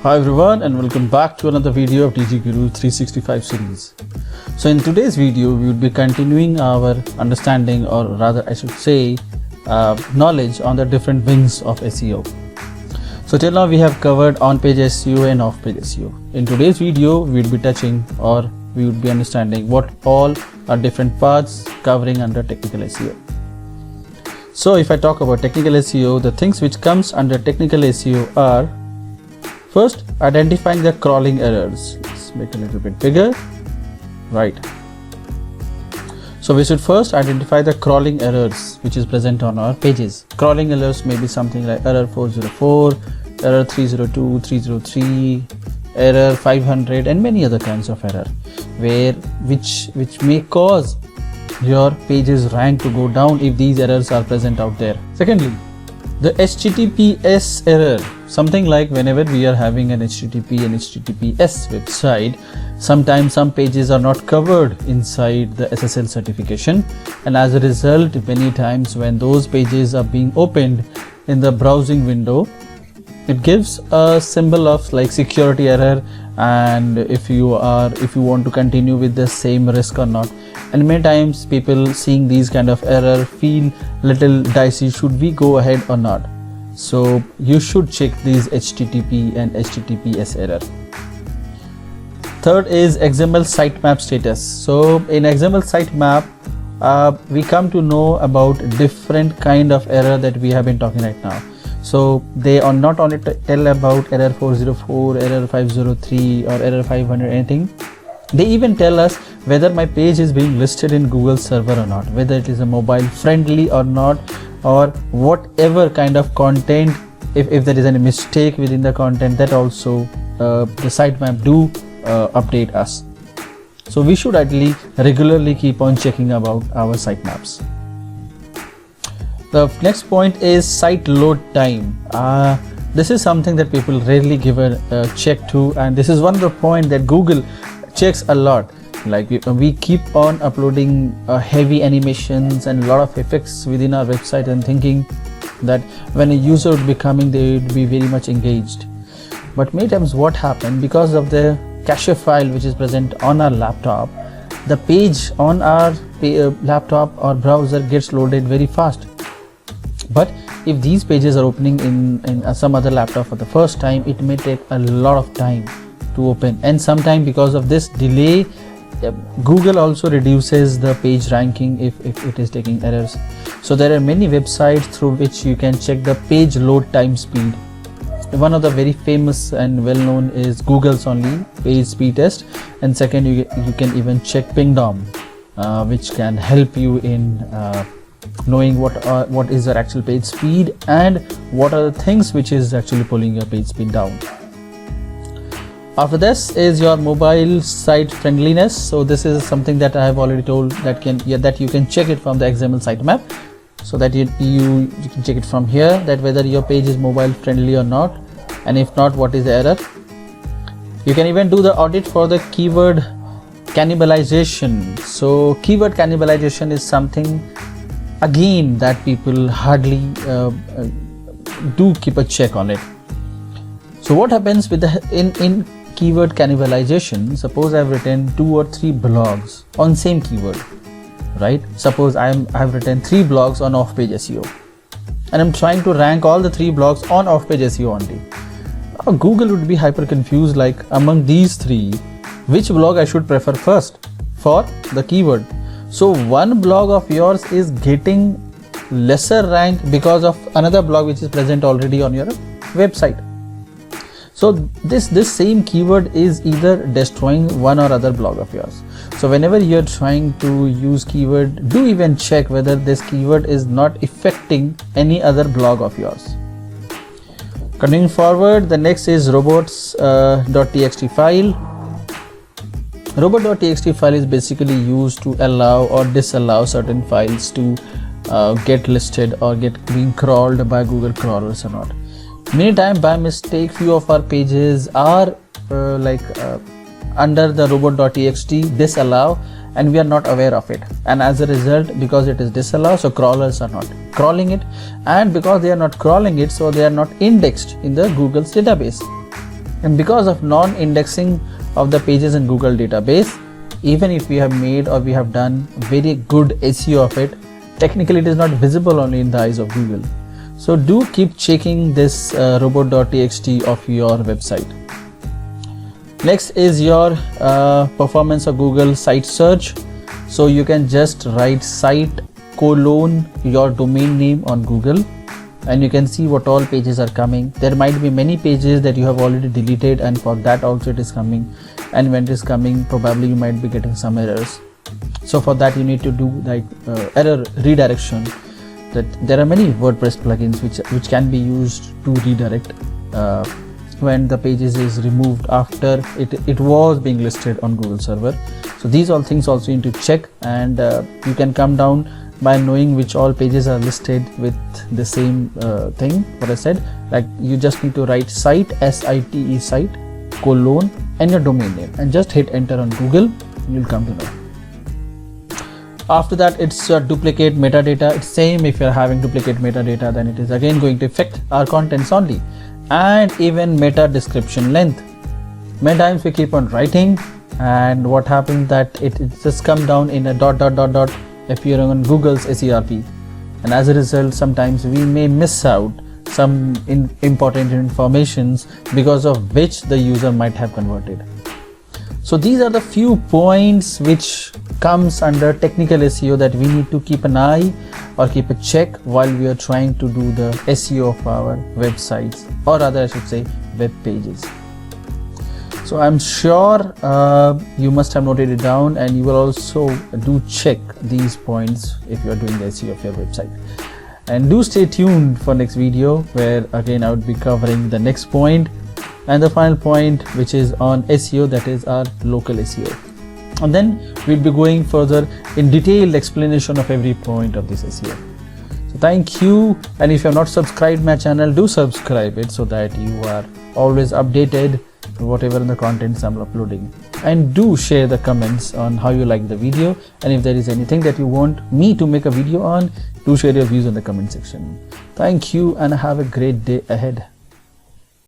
Hi everyone, and welcome back to another video of DG Guru 365 series. So in today's video we will be continuing our understanding, or rather I should say knowledge on the different wings of SEO. So till now we have covered on-page SEO and off-page SEO. In today's video we will be touching, or we will be understanding what all are different parts covering under technical SEO. So if I talk about technical SEO, the things which comes under technical SEO are: first, identifying the crawling errors. Let's make it a little bit bigger. Right. So we should first identify the crawling errors which is present on our pages. Crawling errors may be something like error 404, error 302, 303, error 500, and many other kinds of error, which may cause your page's rank to go down if these errors are present out there. Secondly, the HTTPS error, something like whenever we are having an HTTP and HTTPS website, sometimes some pages are not covered inside the SSL certification, and as a result many times when those pages are being opened in the browsing window, it gives a symbol of like security error, and if you want to continue with the same risk or not. And many times people seeing these kind of error feel little dicey, should we go ahead or not? So you should check these HTTP and HTTPS error. Third is XML sitemap status. So in XML sitemap we come to know about different kind of error that we have been talking right now. So they are not only tell about error 404, error 503 or error 500 anything. They even tell us whether my page is being listed in Google server or not, whether it is a mobile friendly or not, or whatever kind of content, if there is any mistake within the content, that also the sitemap do update us. So we should actually regularly keep on checking about our sitemaps. The next point is site load time. This is something that people rarely give a check to, and this is one of the points that Google checks a lot. Like we keep on uploading heavy animations and a lot of effects within our website, and thinking that when a user would be coming, they would be very much engaged. But many times what happens, because of the cache file which is present on our laptop, the page on our laptop or browser gets loaded very fast. But if these pages are opening in some other laptop for the first time, it may take a lot of time to open, and sometimes because of this delay, Google also reduces the page ranking if it is taking errors. So there are many websites through which you can check the page load time speed. One of the very famous and well known is Google's only page speed test, and second you can even check Pingdom, which can help you in knowing what is your actual page speed and what are the things which is actually pulling your page speed down. After this is your mobile site friendliness. So this is something that I have already told, that you can check it from the XML sitemap, so that you can check it from here, that whether your page is mobile friendly or not, and if not, what is the error. You can even do the audit for the keyword cannibalization. So keyword cannibalization is something again that people hardly do keep a check on it. So what happens with in keyword cannibalization? Suppose I've written 2 or 3 blogs on same keyword, right? Suppose I've written 3 blogs on off-page SEO, and I'm trying to rank all the 3 blogs on off-page SEO only. Google would be hyper confused, like among these 3, which blog I should prefer first for the keyword. So one blog of yours is getting lesser rank because of another blog which is present already on your website. So this same keyword is either destroying one or other blog of yours. So whenever you're trying to use keyword, do even check whether this keyword is not affecting any other blog of yours. Continuing forward, the next is robots.txt file. Robot.txt file is basically used to allow or disallow certain files to get listed or being crawled by Google crawlers or not. Many times by mistake few of our pages are under the robot.txt disallow, and we are not aware of it, and as a result, because it is disallowed, so crawlers are not crawling it, and because they are not crawling it, so they are not indexed in the Google's database. And because of non-indexing of the pages in Google database, even if we have made or we have done very good SEO of it, technically it is not visible only in the eyes of Google. So do keep checking this robot.txt of your website. Next is your performance of Google site search. So you can just write site : your domain name on Google, and you can see what all pages are coming. There might be many pages that you have already deleted, and for that also it is coming, and when it is coming probably you might be getting some errors. So for that you need to do like error redirection. That there are many WordPress plugins which can be used to redirect when the pages is removed after it was being listed on Google server. So these all things also you need to check, and you can come down by knowing which all pages are listed with the same thing what I said. Like you just need to write site, SITE site : and your domain name, and just hit enter on Google. You'll come to know. After that, it's duplicate metadata. It's same. If you're having duplicate metadata, then it is again going to affect our contents only, and even meta description length. Many times we keep on writing, and what happens that it just come down in a dot appearing on Google's SERP, and as a result sometimes we may miss out some important informations because of which the user might have converted. So these are the few points which comes under technical SEO that we need to keep an eye or keep a check while we are trying to do the SEO of our websites, or rather I should say web pages. So I'm sure you must have noted it down, and you will also do check these points if you are doing the SEO of your website. And do stay tuned for next video, where again I would be covering the next point and the final point, which is on SEO, that is our local SEO. And then we'll be going further in detailed explanation of every point of this SEO. So thank you, and if you have not subscribed my channel, do subscribe it so that you are always updated whatever in the contents I'm uploading. And do share the comments on how you like the video, and if there is anything that you want me to make a video on, do share your views in the comment section. Thank you, and have a great day ahead.